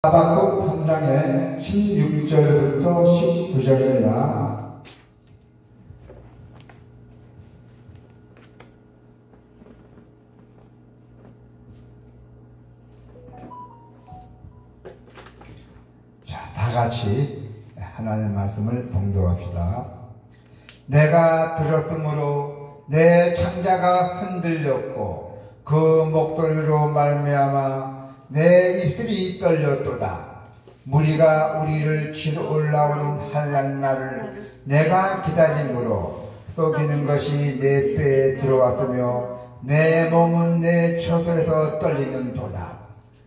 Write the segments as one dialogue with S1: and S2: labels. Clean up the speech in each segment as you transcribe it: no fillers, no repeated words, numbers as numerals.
S1: 하박국 3장의 16절부터 19절입니다. 자, 다같이 하나님의 말씀을 봉독합시다. 내가 들었으므로 내 창자가 흔들렸고 그 목소리로 말미암아 내 입술이 떨렸도다. 무리가 우리를 치러 올라오는 한란 날을 내가 기다림으로 속이는 것이 내 뼈에 들어왔으며 내 몸은 내 처소에서 떨리는도다.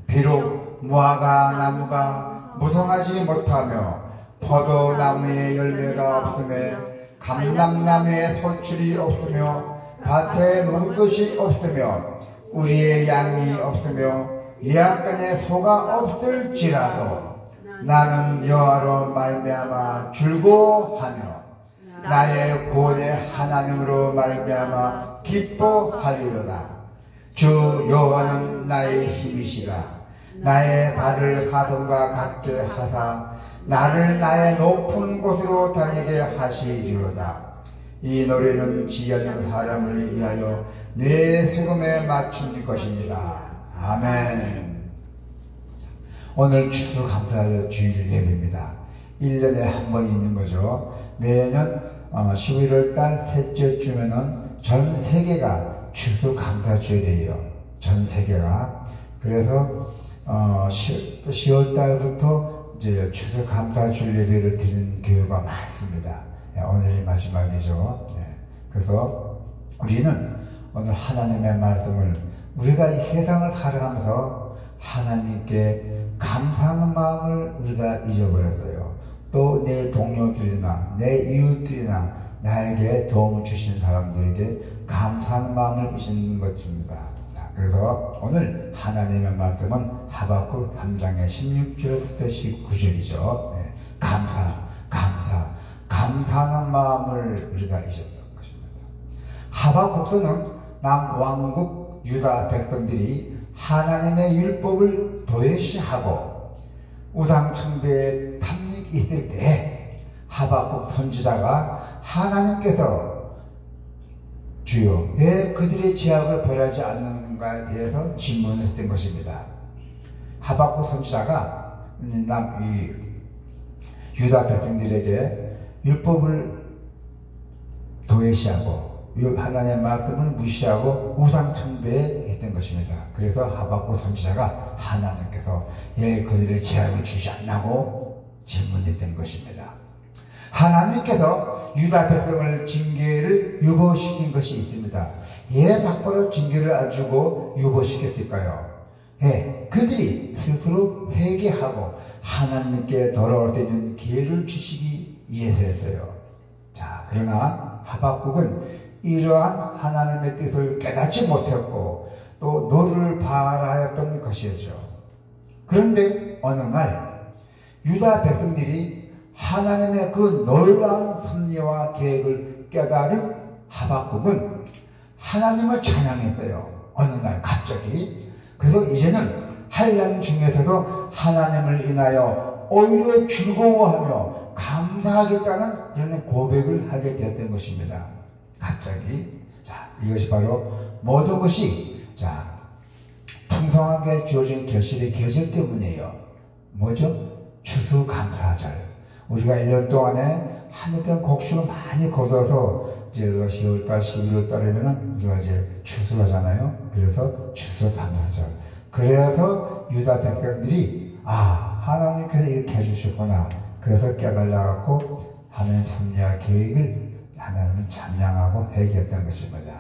S1: 비록 무화과 나무가 무성하지 못하며 포도나무에 열매가 없으며 감람나무에 소출이 없으며 밭에 먹을 것이 없으며 우리의 양이 없으며 예약간에 소가 없을지라도 나는 여호와로 말미암아 즐거워하며 나의 구원의 하나님으로 말미암아 기뻐하리로다. 주 여호와는 나의 힘이시라. 나의 발을 사슴과 같게 하사 나를 나의 높은 곳으로 다니게 하시리로다. 이 노래는 지혜는 사람을 위하여 내 수금에 맞춘 것이니라. 아멘. 오늘 추수감사 주일 예배입니다. 1년에 한 번 있는 거죠. 매년 11월 달 셋째 주면은 전 세계가 추수감사 주일이에요. 전 세계가. 그래서 10월 달부터 이제 추수감사 주일 예배를 드리는 교회가 많습니다. 오늘이 마지막이죠. 그래서 우리는 오늘 하나님의 말씀을 우리가 이 세상을 살아가면서 하나님께 감사하는 마음을 우리가 잊어버렸어요. 또 내 동료들이나 내 이웃들이나 나에게 도움을 주신 사람들에게 감사하는 마음을 잊는 것입니다. 그래서 오늘 하나님의 말씀은 하박국 3장의 16절부터 19절이죠. 감사하는 마음을 우리가 잊었던 것입니다. 하박국서는 남왕국 유다 백성들이 하나님의 율법을 도외시하고 우상 숭배에 탐닉이 있을 때 하박국 선지자가 하나님께서 주여 왜 그들의 죄악을 벌하지 않는가에 대해서 질문했던 것입니다. 하박국 선지자가 유다 백성들에게 율법을 도외시하고 하나님의 말씀을 무시하고 우상 숭배에 했던 것입니다. 그래서 하박국 선지자가 하나님께서 왜 그들의 재앙을 주지 않냐고 질문했던 것입니다. 하나님께서 유다 백성을 징계를 유보시킨 것이 있습니다. 왜 밖으로 징계를 안 주고 유보시켰을까요? 그들이 스스로 회개하고 하나님께 돌아올 때 있는 기회를 주시기 위해서였어요. 자, 그러나 하박국은 이러한 하나님의 뜻을 깨닫지 못했고 또 노를 바라였던 것이었죠. 그런데 어느 날 유다 백성들이 하나님의 그 놀라운 섭리와 계획을 깨달은 하박국은 하나님을 찬양했어요. 어느 날 갑자기. 그래서 이제는 환난 중에서도 하나님을 인하여 오히려 즐거워하며 감사하겠다는 그런 고백을 하게 되었던 것입니다. 갑자기. 자, 이것이 바로 모든 것이 풍성하게 주어진 결실의 계절 때문이에요. 뭐죠? 추수감사절. 우리가 1년 동안에 하늘던 곡식을 많이 거둬서 이제 10월달, 11월달이면은 우리가 이제 추수하잖아요. 그래서 추수감사절. 그래서 유다 백성들이 하나님께서 이렇게 해주셨구나. 그래서 깨달아갖고 하나님 섭리와 계획을 하나님을 찬양하고 회개했던 것입니다.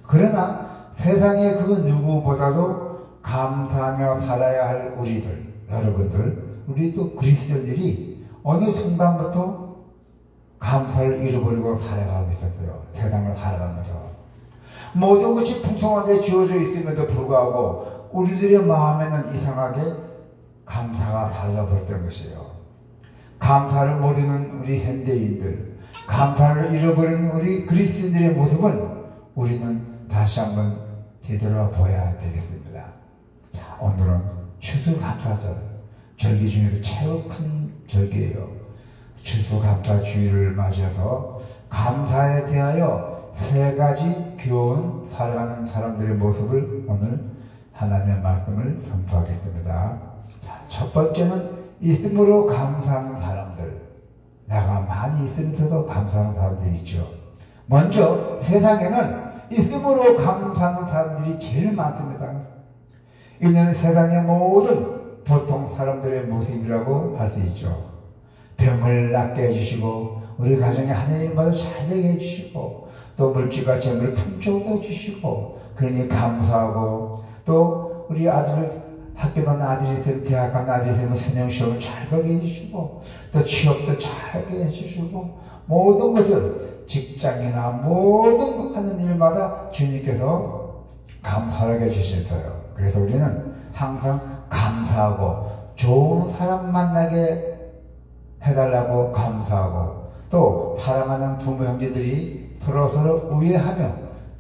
S1: 그러나 세상의 그 누구보다도 감사하며 살아야 할 우리들, 여러분들, 우리도 그리스도인들이 어느 순간부터 감사를 잃어버리고 살아가고 있었어요. 세상을 살아가면서. 모든 것이 풍성하게 주어져 있음에도 불구하고 우리들의 마음에는 이상하게 감사가 사라져버렸던 것이에요. 감사를 모르는 우리 현대인들, 감사를 잃어버리는 우리 그리스도인들의 모습은 우리는 다시 한번 되돌아보아야 되겠습니다. 자, 오늘은 추수감사절. 절기 중에도 최고 큰 절기예요. 추수감사주의를 맞이해서 감사에 대하여 세 가지 교훈 살아가는 사람들의 모습을 오늘 하나님의 말씀을 선포하겠습니다. 자, 첫 번째는 있음으로 감사하는 사람들. 내가 많이 있으면서도 감사하는 사람들이 있죠. 먼저 세상에는 있음으로 감사하는 사람들이 제일 많습니다. 이는 세상의 모든 보통 사람들의 모습이라고 할 수 있죠. 병을 낫게 해주시고 우리 가정에 하나님 일마다 잘되게 해주시고 또 물질과 재물을 풍족하게 해주시고 그러니 감사하고 또 우리 아들 학교 가는 아들이 되면 대학 가는 아들이 되면 수능시험을 잘 보게 해주시고 또 취업도 잘하게 해주시고 모든 것을 직장이나 모든 하는 일마다 주님께서 감사하게 해주셨어요. 그래서 우리는 항상 감사하고 좋은 사람 만나게 해달라고 감사하고 또 사랑하는 부모 형제들이 서로 우애하며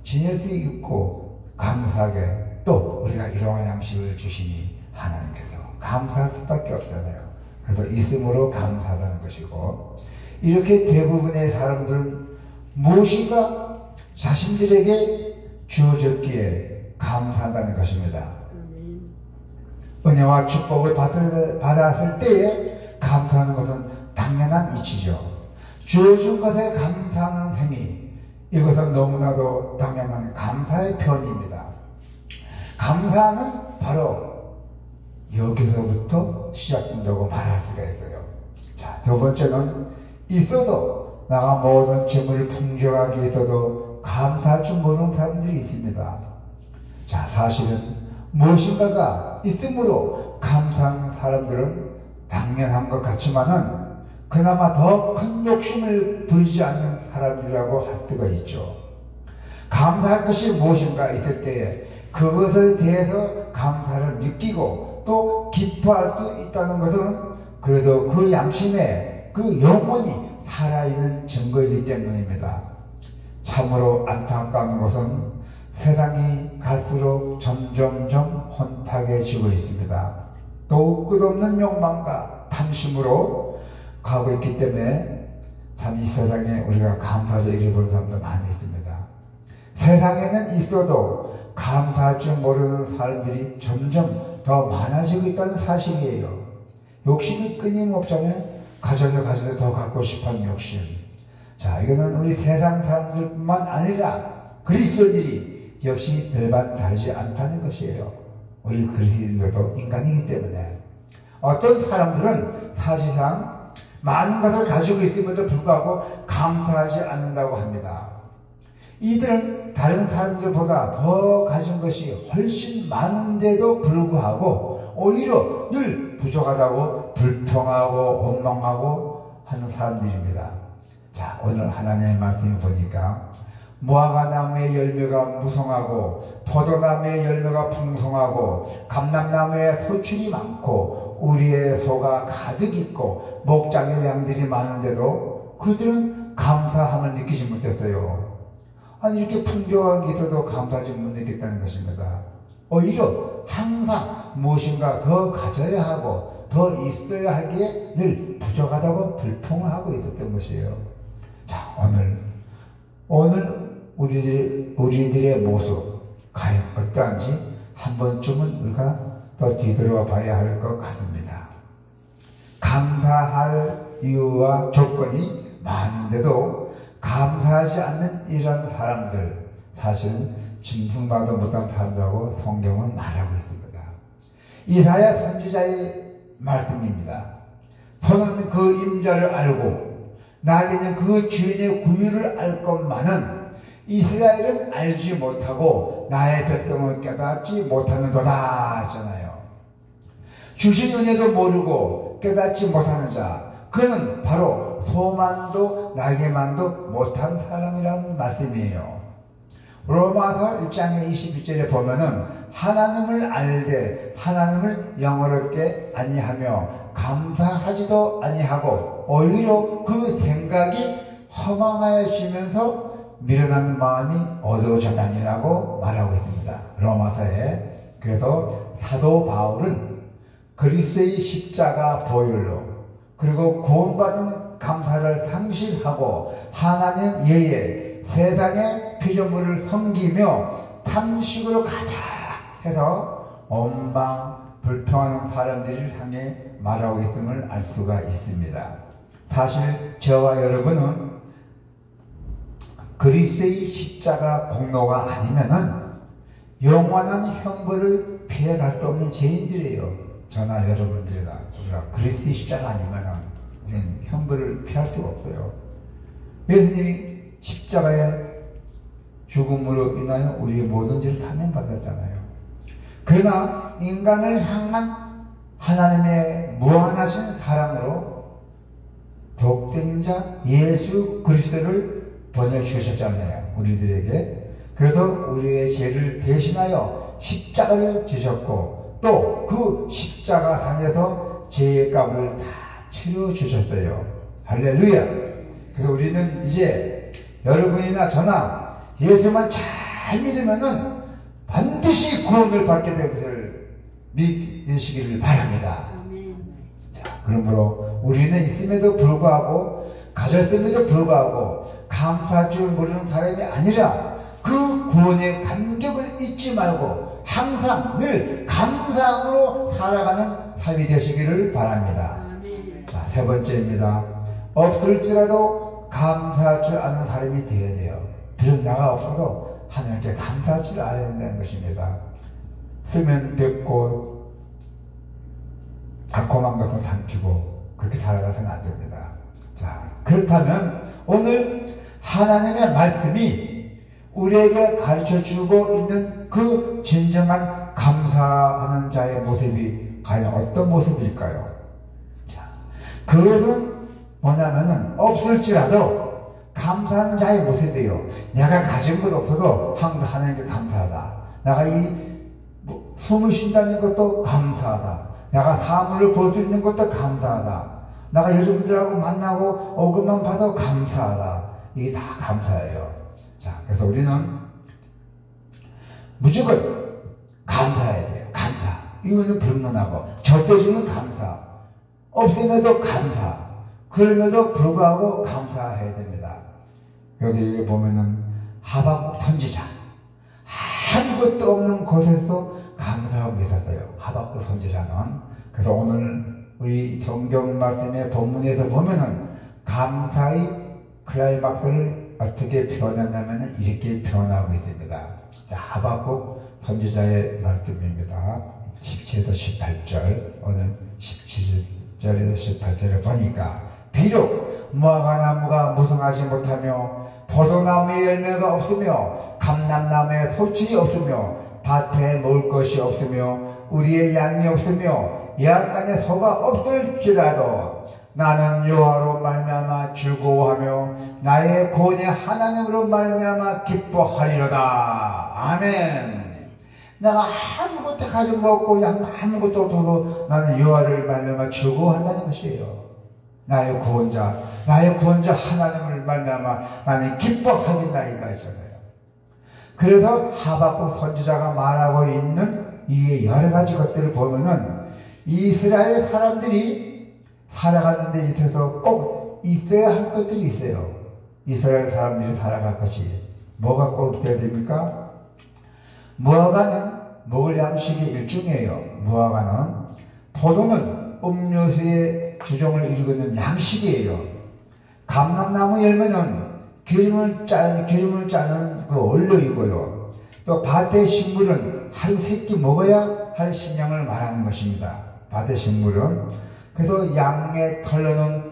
S1: 지낼 수 있고 감사하게 또 우리가 이러한 양식을 주시니 하나님께서 감사할 수밖에 없잖아요. 그래서 있음으로 감사하다는 것이고 이렇게 대부분의 사람들은 무엇인가 자신들에게 주어졌기에 감사한다는 것입니다. 은혜와 축복을 받았을 때에 감사하는 것은 당연한 이치죠. 주어진 것에 감사하는 행위, 이것은 너무나도 당연한 감사의 편입니다. 감사는 바로 여기서부터 시작된다고 말할 수가 있어요. 자, 두 번째는 있어도 나가 모든 재물을 풍족하게 있어도 감사할 줄 모르는 사람들이 있습니다. 자, 사실은 무엇인가가 있음으로 감사하는 사람들은 당연한 것 같지만은 그나마 더 큰 욕심을 부리지 않는 사람들이라고 할 수가 있죠. 감사할 것이 무엇인가 있을 때에 그것에 대해서 감사를 느끼고 또 기뻐할 수 있다는 것은 그래도 그 양심에 그 영혼이 살아있는 증거이기 때문입니다. 참으로 안타까운 것은 세상이 갈수록 점점점 혼탁해지고 있습니다. 또 끝없는 욕망과 탐심으로 가고 있기 때문에 참 이 세상에 우리가 감사를 잃어버린 사람도 많이 있습니다. 세상에는 있어도 감사할 줄 모르는 사람들이 점점 더 많아지고 있다는 사실이에요. 욕심이 끊임없잖아요. 가져도 더 갖고 싶은 욕심. 자, 이거는 우리 세상 사람들뿐만 아니라 그리스도인들이 역시 별반 다르지 않다는 것이에요. 우리 그리스도인들도 인간이기 때문에 어떤 사람들은 사실상 많은 것을 가지고 있음에도 불구하고 감사하지 않는다고 합니다. 이들은 다른 사람들보다 더 가진 것이 훨씬 많은데도 불구하고 오히려 늘 부족하다고 불평하고 원망하고 하는 사람들입니다. 자, 오늘 하나님의 말씀을 보니까 무화과나무의 열매가 무성하고 포도나무의 열매가 풍성하고 감람나무에 소출이 많고 우리의 소가 가득 있고 목장에 양들이 많은데도 그들은 감사함을 느끼지 못했어요. 아니 이렇게 풍족하게 있어도 감사하지 못 느꼈다는 것입니다. 오히려 항상 무엇인가 더 가져야 하고 더 있어야 하기에 늘 부족하다고 불평을 하고 있었던 것이에요. 자, 오늘 우리들의 모습 과연 어떠한지 한 번쯤은 우리가 더 뒤돌아 봐야 할 것 같습니다. 감사할 이유와 조건이 많은데도 감사하지 않는 이런 사람들, 사실은 짐승봐도 못한 사람들하고 성경은 말하고 있습니다. 이사야 선지자의 말씀입니다. 손은 그 임자를 알고 나귀는 그 주인의 구유를 알 것만은 이스라엘은 알지 못하고 나의 백성을 깨닫지 못하는도다 했잖아요. 주신 은혜도 모르고 깨닫지 못하는 자, 그는 바로 소만도 나게만도 못한 사람이라는 말씀이에요. 로마서 1장의 22절에 보면은 하나님을 알되 하나님을 영어롭게 아니하며 감사하지도 아니하고 오히려 그 생각이 허망하여지면서 미련한 마음이 어두워졌다니라고 말하고 있습니다. 로마서에. 그래서 사도 바울은 그리스도의 십자가 보혈로 그리고 구원받은 감사를 상실하고 하나님 외에 세상의 피조물을 섬기며 탐식으로 가득해서 원망 불평하는 사람들을 향해 말하고 있음을 알 수가 있습니다. 사실 저와 여러분은 그리스도의 십자가 공로가 아니면은 영원한 형벌을 피해갈 수 없는 죄인들이에요. 저나 여러분들이나 우리가 그리스도의 십자가 아니면은 우리는 형벌을 피할 수가 없어요. 예수님이 십자가의 죽음으로 인하여 우리의 모든 죄를 사면받았잖아요. 그러나 인간을 향한 하나님의 무한하신 사랑으로 독생자 예수 그리스도를 보내주셨잖아요. 우리들에게. 그래서 우리의 죄를 대신하여 십자가를 지셨고 또 그 십자가 상에서 죄의 값을 다 치러주셨어요. 할렐루야. 그래서 우리는 이제 여러분이나 저나 예수만 잘 믿으면은 반드시 구원을 받게 될 것을 믿으시기를 바랍니다. 자, 그러므로 우리는 있음에도 불구하고 가졌음에도 불구하고 감사할 줄 모르는 사람이 아니라 그 구원의 감격을 잊지 말고 항상 늘 감사함으로 살아가는 삶이 되시기를 바랍니다. 자, 세 번째입니다. 없을지라도 감사할 줄 아는 사람이 되어야 돼요. 비록 나가 없어도 하나님께 감사할 줄 알아야 된다는 것입니다. 쓰면 뱉고 달콤한 것은 삼키고 그렇게 살아가서는 안 됩니다. 자, 그렇다면 오늘 하나님의 말씀이 우리에게 가르쳐주고 있는 그 진정한 감사하는 자의 모습이 과연 어떤 모습일까요? 자, 그것은 뭐냐면은 없을지라도 감사하는 자의 모습이에요. 내가 가진 것 없어도 항상 하나님께 감사하다. 내가 숨을 쉰다는 것도 감사하다. 내가 사물을 볼 수 있는 것도 감사하다. 내가 여러분들하고 만나고 얼굴만 봐도 감사하다. 이게 다 감사예요. 자, 그래서 우리는 무조건 감사해야 돼요. 감사. 이거는 불문하고 절대적인 감사. 없음에도 감사. 그럼에도 불구하고 감사해야 됩니다. 여기 보면은 하박국 선지자. 아무것도 없는 곳에서 감사하고 있었어요. 하박국 선지자는. 그래서 오늘 우리 성경 말씀의 본문에서 보면은 감사의 클라이막스를 어떻게 표현하냐면 이렇게 표현하고 있습니다. 자, 하박국 선지자의 말씀입니다. 17에서 18절. 오늘 17절에서 18절을 보니까 비록 무화과나무가 무성하지 못하며 포도나무에 열매가 없으며 감람나무에 소출이 없으며 밭에 먹을 것이 없으며 우리의 양이 없으며 양간에 소가 없을지라도 나는 여호와로 말미암아 즐거워하며 나의 구원의 하나님으로 말미암아 기뻐하리로다. 아멘. 내가 아무것도 가지고 먹고 아무것도 없어도 나는 여호와를 말미암아 즐거워한다는 것이에요. 나의 구원자 하나님을 말미암아 나는 기뻐하겠나이다 했잖아요. 그래서 하박국 선지자가 말하고 있는 이 여러 가지 것들을 보면은 이스라엘 사람들이 살아가는 데 있어서 꼭 있어야 할 것들이 있어요. 이스라엘 사람들이 살아갈 것이 뭐가 꼭 있어야 됩니까? 무화과는 먹을 양식의 일종이에요. 무화과는. 포도는 음료수의 주종을 이루는 양식이에요. 감람나무 열매는 기름을 짜는 그 원료이고요. 또 밭의 식물은 하루 세 끼 먹어야 할 식량을 말하는 것입니다. 밭의 식물은. 그래서 양의 털로는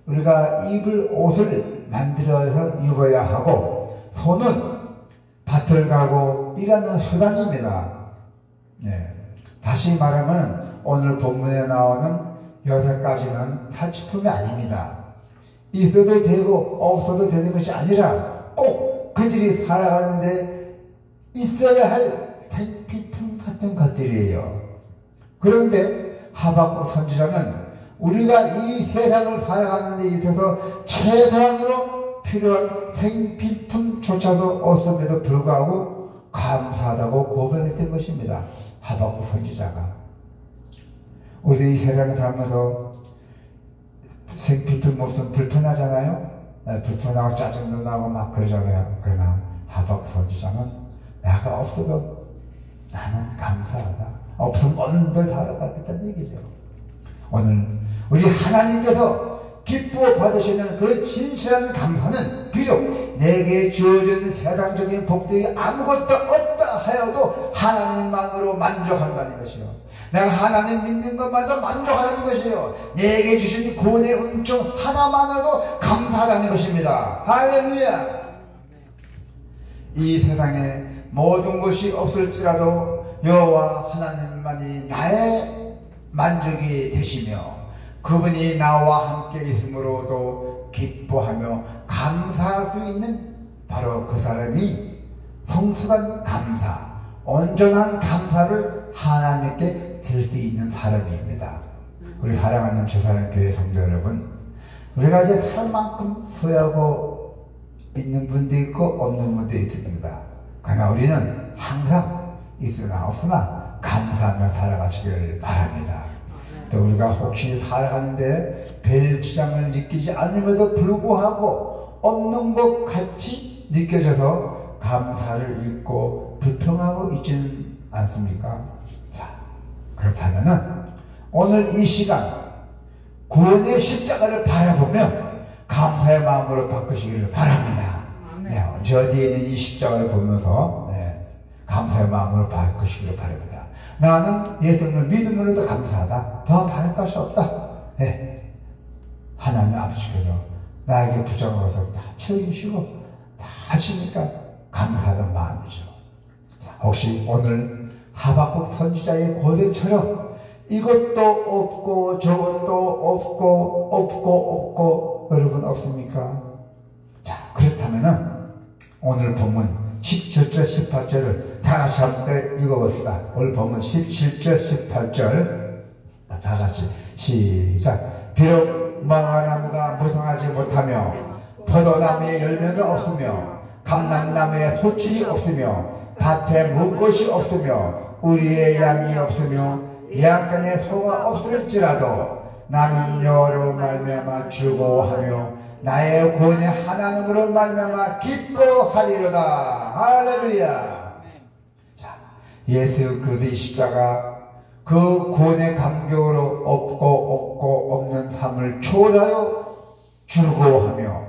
S1: 우리가 입을 옷을 만들어서 입어야 하고 소는 밭을 가고 일하는 수단입니다. 네. 다시 말하면 오늘 본문에 나오는 6가지는 사치품이 아닙니다. 있어도 되고 없어도 되는 것이 아니라 꼭 그들이 살아가는데 있어야 할 생필품 같은 것들이에요. 그런데 하박국 선지자는 우리가 이 세상을 살아가는 데 있어서 최소한으로 필요한 생필품조차도 없음에도 불구하고 감사하다고 고백했던 것입니다. 하박국 선지자가. 우리 이 세상에 살면서 생필품 모습은 불편하잖아요. 불편하고 짜증도 나고 막 그러잖아요. 그러나 하박국 선지자는 내가 없어도 나는 감사하다. 없으면 없는 대로 살아가겠다는 얘기죠. 오늘 우리 하나님께서 기뻐 받으시는 그 진실한 감사는 비록 내게 주어진 세상적인 복들이 아무것도 없다 하여도 하나님만으로 만족한다는 것이요. 내가 하나님 믿는 것만도 만족하다는 것이요. 내게 주신 구원의 은총 하나만으로도 감사하다는 것입니다. 할렐루야. 이 세상에 모든 것이 없을지라도 여호와 하나님만이 나의 만족이 되시며 그분이 나와 함께 있으므로도 기뻐하며 감사할 수 있는 바로 그 사람이 성숙한 감사, 온전한 감사를 하나님께 드릴 수 있는 사람입니다. 우리 사랑하는 주사랑 교회 성도 여러분, 우리가 이제 살 만큼 소유하고 있는 분도 있고 없는 분도 있습니다. 그러나 우리는 항상 있으나 없으나 감사하며 살아가시길 바랍니다. 또 우리가 혹시 살아가는데 별 지장을 느끼지 않음에도 불구하고 없는 것 같이 느껴져서 감사를 잃고 불평하고 있지는 않습니까? 자, 그렇다면은 오늘 이 시간 구원의 십자가를 바라보며 감사의 마음으로 바꾸시기를 바랍니다. 네, 저 뒤에 있는 이 십자가를 보면서 감사의 마음으로 바꾸시기를 바랍니다. 나는 예수님을 믿음으로도 감사하다. 더 바랄 것이 없다. 네. 하나님 아버지께서 나에게 부정한 것을 다 채워주시고 다 하시니까 감사하는 마음이죠. 자, 혹시 오늘 하박국 선지자의 고백처럼 이것도 없고 저것도 없고 여러분 없습니까? 자, 그렇다면은 오늘 본문 17절 18절을 다 같이 한번 읽어봅시다. 오늘 본문 17절 18절 다 같이 시작. 비록 무화과나무가 무성하지 못하며 포도나무에 열매가 없으며 감람나무에 소출이 없으며 밭에 물것이 없으며 우리의 양이 없으며 양간에 소가 없을지라도 나는 여호와로 말미암아 즐거워하며 나의 구원의 하나님으로 말미암아 기뻐하리로다. 할렐루야. 자, 예수 그리스도의 십자가 그 구원의 감격으로 없고 없는 삶을 초월하여 즐거워하며